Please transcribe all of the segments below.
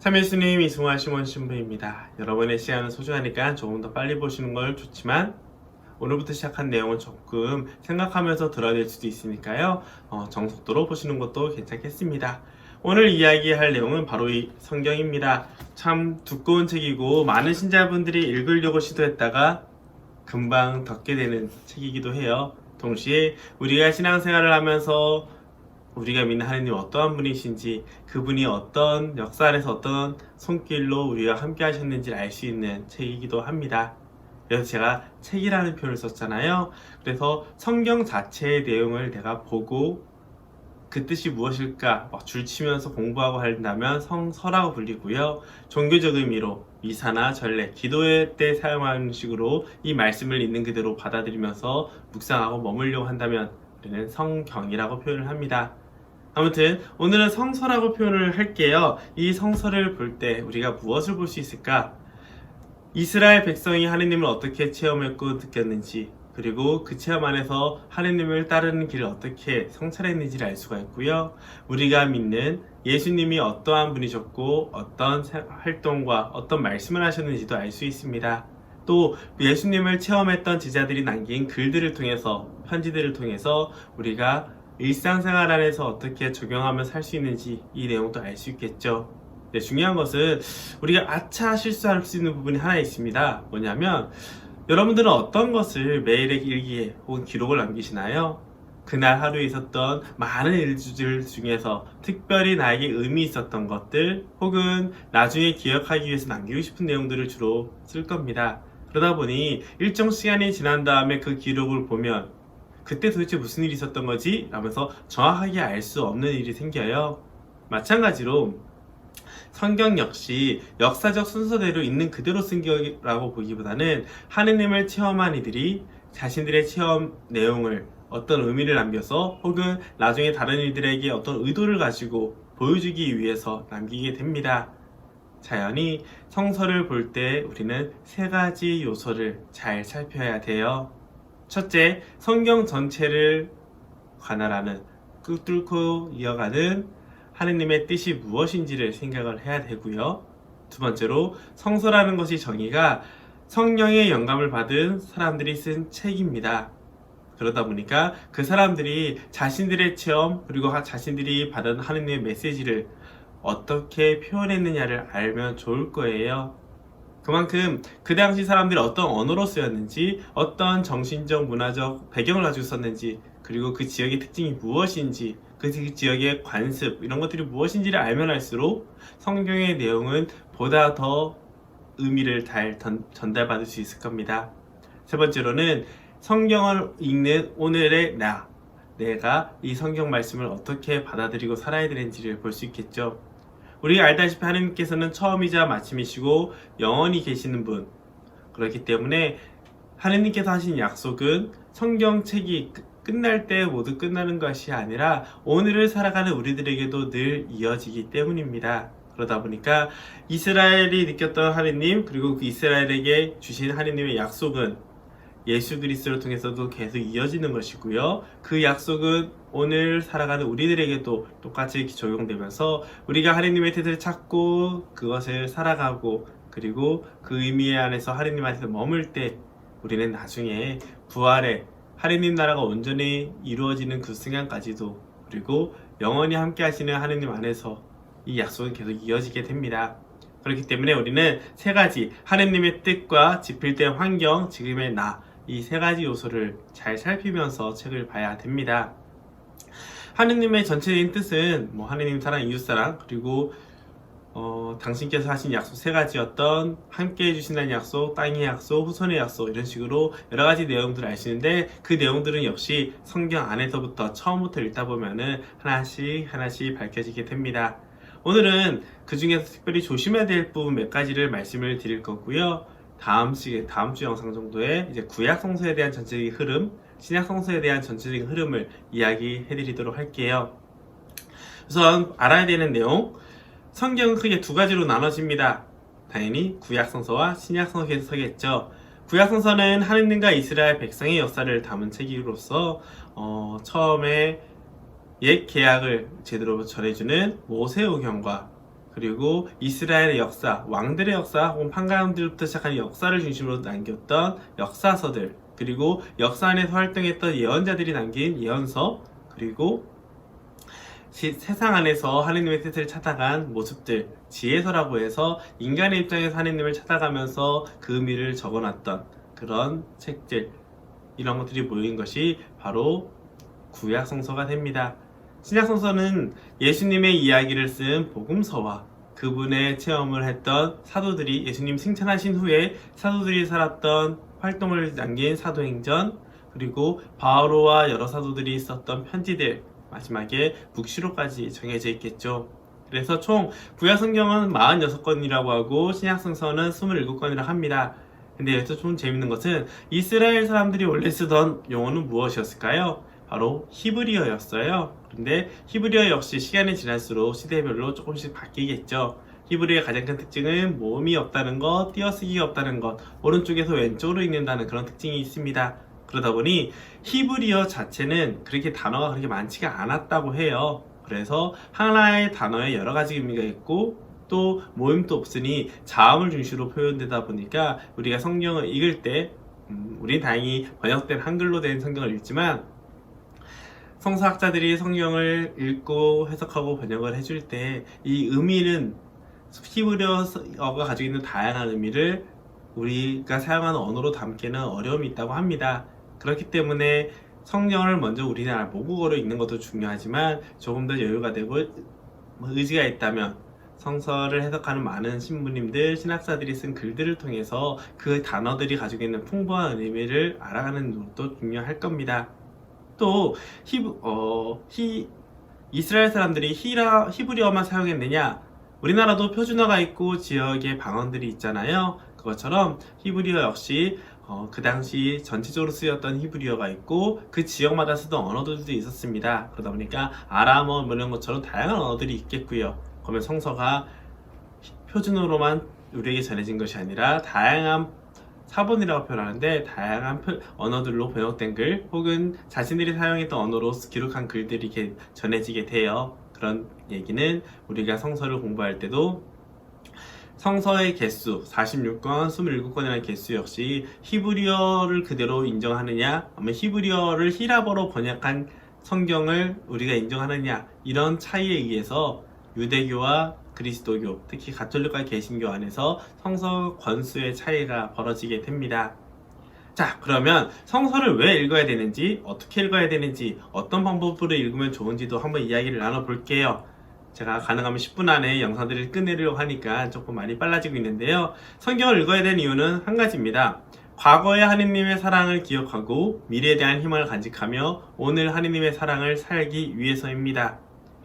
참예수님 이승화 시몬 신부입니다. 여러분의 시간은 소중하니까 조금 더 빨리 보시는 걸 좋지만 오늘부터 시작한 내용은 조금 생각하면서 들어야 될 수도 있으니까요. 정속도로 보시는 것도 괜찮겠습니다. 오늘 이야기할 내용은 바로 이 성경입니다. 참 두꺼운 책이고 많은 신자분들이 읽으려고 시도했다가 금방 덮게 되는 책이기도 해요. 동시에 우리가 신앙생활을 하면서 우리가 믿는 하나님 어떠한 분이신지, 그분이 어떤 역사 안에서 어떤 손길로 우리와 함께 하셨는지를 알 수 있는 책이기도 합니다. 그래서 제가 책이라는 표현을 썼잖아요. 그래서 성경 자체의 내용을 내가 보고 그 뜻이 무엇일까 막 줄치면서 공부하고 한다면 성서라고 불리고요. 종교적 의미로 미사나 전례, 기도회 때 사용하는 식으로 이 말씀을 있는 그대로 받아들이면서 묵상하고 머물려고 한다면 우리는 성경이라고 표현을 합니다. 아무튼 오늘은 성서라고 표현을 할게요. 이 성서를 볼 때 우리가 무엇을 볼 수 있을까? 이스라엘 백성이 하느님을 어떻게 체험했고 느꼈는지, 그리고 그 체험 안에서 하느님을 따르는 길을 어떻게 성찰했는지를 알 수가 있고요. 우리가 믿는 예수님이 어떠한 분이셨고 어떤 활동과 어떤 말씀을 하셨는지도 알 수 있습니다. 또 예수님을 체험했던 제자들이 남긴 글들을 통해서, 편지들을 통해서 우리가 일상생활 안에서 어떻게 적용하며 살 수 있는지 이 내용도 알 수 있겠죠. 네, 중요한 것은 우리가 아차 실수할 수 있는 부분이 하나 있습니다. 뭐냐면 여러분들은 어떤 것을 매일의 일기에 혹은 기록을 남기시나요? 그날 하루에 있었던 많은 일들 중에서 특별히 나에게 의미 있었던 것들 혹은 나중에 기억하기 위해서 남기고 싶은 내용들을 주로 쓸 겁니다. 그러다 보니 일정 시간이 지난 다음에 그 기록을 보면 그때 도대체 무슨 일이 있었던 거지? 라면서 정확하게 알 수 없는 일이 생겨요. 마찬가지로 성경 역시 역사적 순서대로 있는 그대로 쓴 거라고 보기보다는 하느님을 체험한 이들이 자신들의 체험 내용을 어떤 의미를 남겨서 혹은 나중에 다른 이들에게 어떤 의도를 가지고 보여주기 위해서 남기게 됩니다. 자연히 성서를 볼 때 우리는 세 가지 요소를 잘 살펴야 돼요. 첫째, 성경 전체를 관할하는, 뚫고 이어가는 하느님의 뜻이 무엇인지를 생각을 해야 되고요. 두 번째로, 성서라는 것이 정의가 성령의 영감을 받은 사람들이 쓴 책입니다. 그러다 보니까 그 사람들이 자신들의 체험 그리고 자신들이 받은 하느님의 메시지를 어떻게 표현했느냐를 알면 좋을 거예요. 그만큼 그 당시 사람들이 어떤 언어로 쓰였는지, 어떤 정신적, 문화적 배경을 가지고 썼는지, 그리고 그 지역의 특징이 무엇인지, 그 지역의 관습, 이런 것들이 무엇인지를 알면 알수록 성경의 내용은 보다 더 의미를 잘 전달받을 수 있을 겁니다. 세 번째로는 성경을 읽는 오늘의 내가 이 성경 말씀을 어떻게 받아들이고 살아야 되는지를 볼 수 있겠죠. 우리가 알다시피 하느님께서는 처음이자 마침이시고 영원히 계시는 분, 그렇기 때문에 하느님께서 하신 약속은 성경책이 끝날 때 모두 끝나는 것이 아니라 오늘을 살아가는 우리들에게도 늘 이어지기 때문입니다. 그러다 보니까 이스라엘이 느꼈던 하느님, 그리고 그 이스라엘에게 주신 하느님의 약속은 예수 그리스도를 통해서도 계속 이어지는 것이고요. 그 약속은 오늘 살아가는 우리들에게도 똑같이 적용되면서 우리가 하느님의 뜻을 찾고 그것을 살아가고, 그리고 그 의미 안에서 하느님 안에서 머물 때 우리는 나중에 부활의 하느님 나라가 온전히 이루어지는 그 순간까지도, 그리고 영원히 함께 하시는 하느님 안에서 이 약속은 계속 이어지게 됩니다. 그렇기 때문에 우리는 세 가지, 하느님의 뜻과 지필된 환경, 지금의 이 세 가지 요소를 잘 살피면서 책을 봐야 됩니다. 하느님의 전체적인 뜻은 하느님 사랑, 이웃사랑, 그리고 당신께서 하신 약속 세 가지였던 함께 해주신다는 약속, 땅의 약속, 후손의 약속, 이런 식으로 여러 가지 내용들을 알 수 있는데, 그 내용들은 역시 성경 안에서부터 처음부터 읽다 보면은 하나씩 밝혀지게 됩니다. 오늘은 그 중에서 특별히 조심해야 될 부분 몇 가지를 말씀을 드릴 거고요. 다음 주 영상 정도에 이제 구약 성서에 대한 전체적인 흐름, 신약 성서에 대한 전체적인 흐름을 이야기해 드리도록 할게요. 우선 알아야 되는 내용, 성경은 크게 두 가지로 나눠집니다. 당연히 구약 성서와 신약 성서겠죠. 구약 성서는 하느님과 이스라엘 백성의 역사를 담은 책으로서 처음에 옛 계약을 제대로 전해주는 모세오경과, 그리고 이스라엘의 역사, 왕들의 역사 혹은 판가름들부터 시작한 역사를 중심으로 남겼던 역사서들, 그리고 역사 안에서 활동했던 예언자들이 남긴 예언서, 그리고 세상 안에서 하느님의 뜻을 찾아간 모습들, 지혜서라고 해서 인간의 입장에서 하느님을 찾아가면서 그 의미를 적어놨던 그런 책들, 이런 것들이 모인 것이 바로 구약 성서가 됩니다. 신약 성서는 예수님의 이야기를 쓴 복음서와 그분의 체험을 했던 사도들이, 예수님 승천하신 후에 사도들이 살았던 활동을 남긴 사도행전, 그리고 바오로와 여러 사도들이 썼던 편지들, 마지막에 묵시록까지 정해져 있겠죠. 그래서 총 구약 성경은 46권이라고 하고 신약 성서는 27권이라고 합니다. 근데 여기서 좀 재밌는 것은 이스라엘 사람들이 원래 쓰던 용어는 무엇이었을까요? 바로 히브리어였어요. 그런데 히브리어 역시 시간이 지날수록 시대별로 조금씩 바뀌겠죠. 히브리어의 가장 큰 특징은 모음이 없다는 것, 띄어쓰기가 없다는 것, 오른쪽에서 왼쪽으로 읽는다는 그런 특징이 있습니다. 그러다 보니 히브리어 자체는 그렇게 단어가 그렇게 많지가 않았다고 해요. 그래서 하나의 단어에 여러 가지 의미가 있고 또 모임도 없으니 자음을 중심으로 표현되다 보니까 우리가 성경을 읽을 때 우린 다행히 번역된 한글로 된 성경을 읽지만 성서학자들이 성경을 읽고 해석하고 번역을 해줄 때 이 의미는 히브리어가 가지고 있는 다양한 의미를 우리가 사용하는 언어로 담기는 어려움이 있다고 합니다. 그렇기 때문에 성경을 먼저 우리나라 모국어로 읽는 것도 중요하지만 조금 더 여유가 되고 의지가 있다면 성서를 해석하는 많은 신부님들, 신학사들이 쓴 글들을 통해서 그 단어들이 가지고 있는 풍부한 의미를 알아가는 것도 중요할 겁니다. 또 이스라엘 사람들이 히브리어만 사용했느냐? 우리나라도 표준어가 있고 지역의 방언들이 있잖아요. 그것처럼 히브리어 역시 그 당시 전체적으로 쓰였던 히브리어가 있고 그 지역마다 쓰던 언어들도 있었습니다. 그러다 보니까 아람어 이런 것처럼 다양한 언어들이 있겠고요. 그러면 성서가 표준어로만 우리에게 전해진 것이 아니라 다양한 사본이라고 표현하는데 다양한 언어들로 번역된 글 혹은 자신들이 사용했던 언어로 기록한 글들이 이렇게 전해지게 돼요. 그런 얘기는 우리가 성서를 공부할 때도 성서의 개수 46권, 27권이라는 개수 역시 히브리어를 그대로 인정하느냐 아니면 히브리어를 히라버로 번역한 성경을 우리가 인정하느냐 이런 차이에 의해서 유대교와 그리스도교, 특히 가톨릭과 개신교 안에서 성서 권수의 차이가 벌어지게 됩니다. 자, 그러면 성서를 왜 읽어야 되는지, 어떻게 읽어야 되는지, 어떤 방법으로 읽으면 좋은지도 한번 이야기를 나눠볼게요. 제가 가능하면 10분 안에 영상들을 끝내려고 하니까 조금 많이 빨라지고 있는데요. 성경을 읽어야 되는 이유는 한 가지입니다. 과거의 하느님의 사랑을 기억하고 미래에 대한 희망을 간직하며 오늘 하느님의 사랑을 살기 위해서입니다.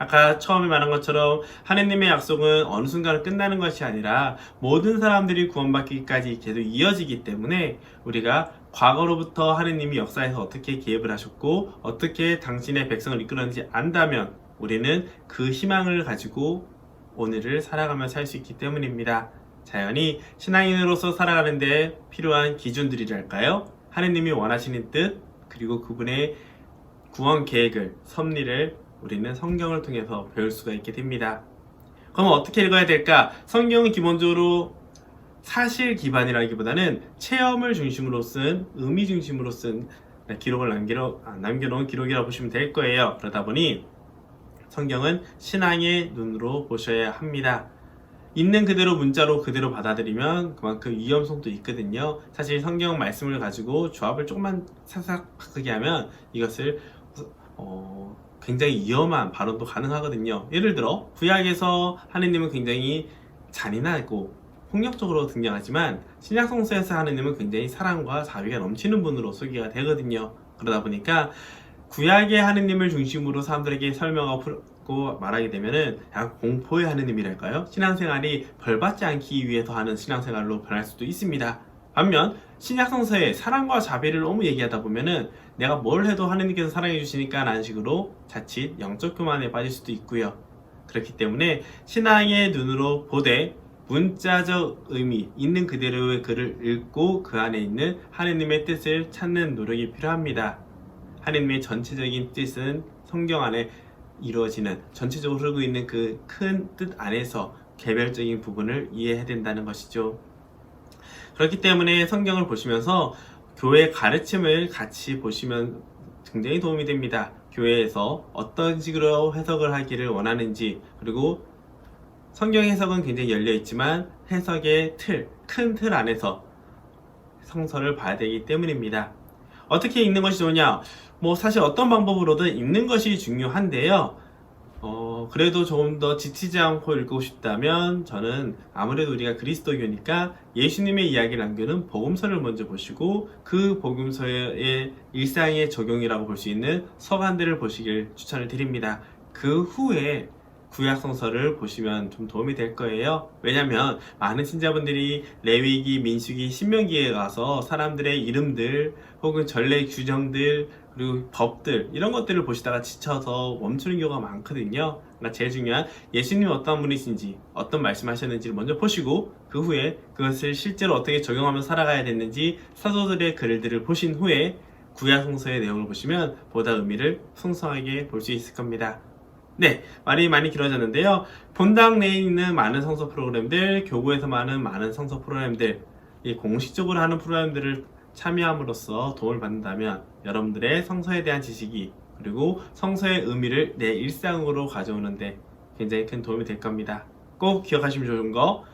아까 처음에 말한 것처럼 하느님의 약속은 어느 순간 끝나는 것이 아니라 모든 사람들이 구원받기까지 계속 이어지기 때문에 우리가 과거로부터 하느님이 역사에서 어떻게 개입을 하셨고 어떻게 당신의 백성을 이끌었는지 안다면 우리는 그 희망을 가지고 오늘을 살아가며 살 수 있기 때문입니다. 자연히 신앙인으로서 살아가는 데 필요한 기준들이랄까요? 하느님이 원하시는 뜻 그리고 그분의 구원 계획을, 섭리를 우리는 성경을 통해서 배울 수가 있게 됩니다. 그럼 어떻게 읽어야 될까? 성경은 기본적으로 사실 기반이라기보다는 체험을 중심으로 쓴, 의미 중심으로 쓴 기록을 남겨놓은 기록이라고 보시면 될 거예요. 그러다 보니 성경은 신앙의 눈으로 보셔야 합니다. 있는 그대로 문자로 그대로 받아들이면 그만큼 위험성도 있거든요. 사실 성경 말씀을 가지고 조합을 조금만 살짝 바꾸게 하면 이것을 굉장히 위험한 발언도 가능하거든요. 예를 들어 구약에서 하느님은 굉장히 잔인하고 폭력적으로 등장하지만 신약성서에서 하느님은 굉장히 사랑과 자비가 넘치는 분으로 소개가 되거든요. 그러다 보니까 구약의 하느님을 중심으로 사람들에게 설명하고 말하게 되면은 약간 공포의 하느님이랄까요? 신앙생활이 벌받지 않기 위해서 하는 신앙생활로 변할 수도 있습니다. 반면 신약성서에 사랑과 자비를 너무 얘기하다 보면은 내가 뭘 해도 하느님께서 사랑해 주시니까 라는 식으로 자칫 영적 교만에 빠질 수도 있고요. 그렇기 때문에 신앙의 눈으로 보되 문자적 의미 있는 그대로의 글을 읽고 그 안에 있는 하느님의 뜻을 찾는 노력이 필요합니다. 하느님의 전체적인 뜻은 성경 안에 이루어지는 전체적으로 흐르고 있는 그 큰 뜻 안에서 개별적인 부분을 이해해야 된다는 것이죠. 그렇기 때문에 성경을 보시면서 교회 가르침을 같이 보시면 굉장히 도움이 됩니다. 교회에서 어떤 식으로 해석을 하기를 원하는지, 그리고 성경 해석은 굉장히 열려 있지만 해석의 큰 틀 안에서 성서를 봐야 되기 때문입니다. 어떻게 읽는 것이 좋으냐? 사실 어떤 방법으로든 읽는 것이 중요한데요. 그래도 조금 더 지치지 않고 읽고 싶다면 저는 아무래도 우리가 그리스도교니까 예수님의 이야기를 남기는 복음서를 먼저 보시고 그 복음서의 일상의 적용이라고 볼 수 있는 서간들을 보시길 추천을 드립니다. 그 후에 구약성서를 보시면 좀 도움이 될 거예요. 왜냐면 많은 신자분들이 레위기, 민수기, 신명기에 가서 사람들의 이름들 혹은 전례 규정들 그리고 법들 이런 것들을 보시다가 지쳐서 멈추는 경우가 많거든요. 그러니까 제일 중요한 예수님이 어떤 분이신지 어떤 말씀하셨는지를 먼저 보시고 그 후에 그것을 실제로 어떻게 적용하며 살아가야 됐는지 사도들의 글들을 보신 후에 구약성서의 내용을 보시면 보다 의미를 풍성하게 볼 수 있을 겁니다. 네, 말이 많이 길어졌는데요. 본당 내에 있는 많은 성서 프로그램들, 교구에서 많은 성서 프로그램들, 이 공식적으로 하는 프로그램들을 참여함으로써 도움을 받는다면 여러분들의 성서에 대한 지식이 그리고 성서의 의미를 내 일상으로 가져오는데 굉장히 큰 도움이 될 겁니다. 꼭 기억하시면 좋은 거,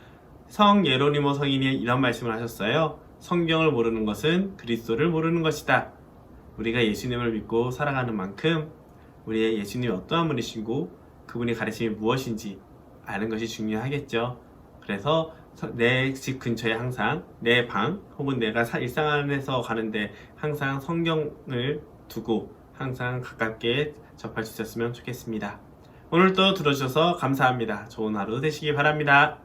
성 예로니모 성인이 이런 말씀을 하셨어요. 성경을 모르는 것은 그리스도를 모르는 것이다. 우리가 예수님을 믿고 살아가는 만큼 우리의 예수님이 어떠한 분이시고 그분의 가르침이 무엇인지 아는 것이 중요하겠죠. 그래서 내 집 근처에 항상 내 방 혹은 내가 일상 안에서 가는데 항상 성경을 두고 항상 가깝게 접할 수 있었으면 좋겠습니다. 오늘도 들어주셔서 감사합니다. 좋은 하루 되시기 바랍니다.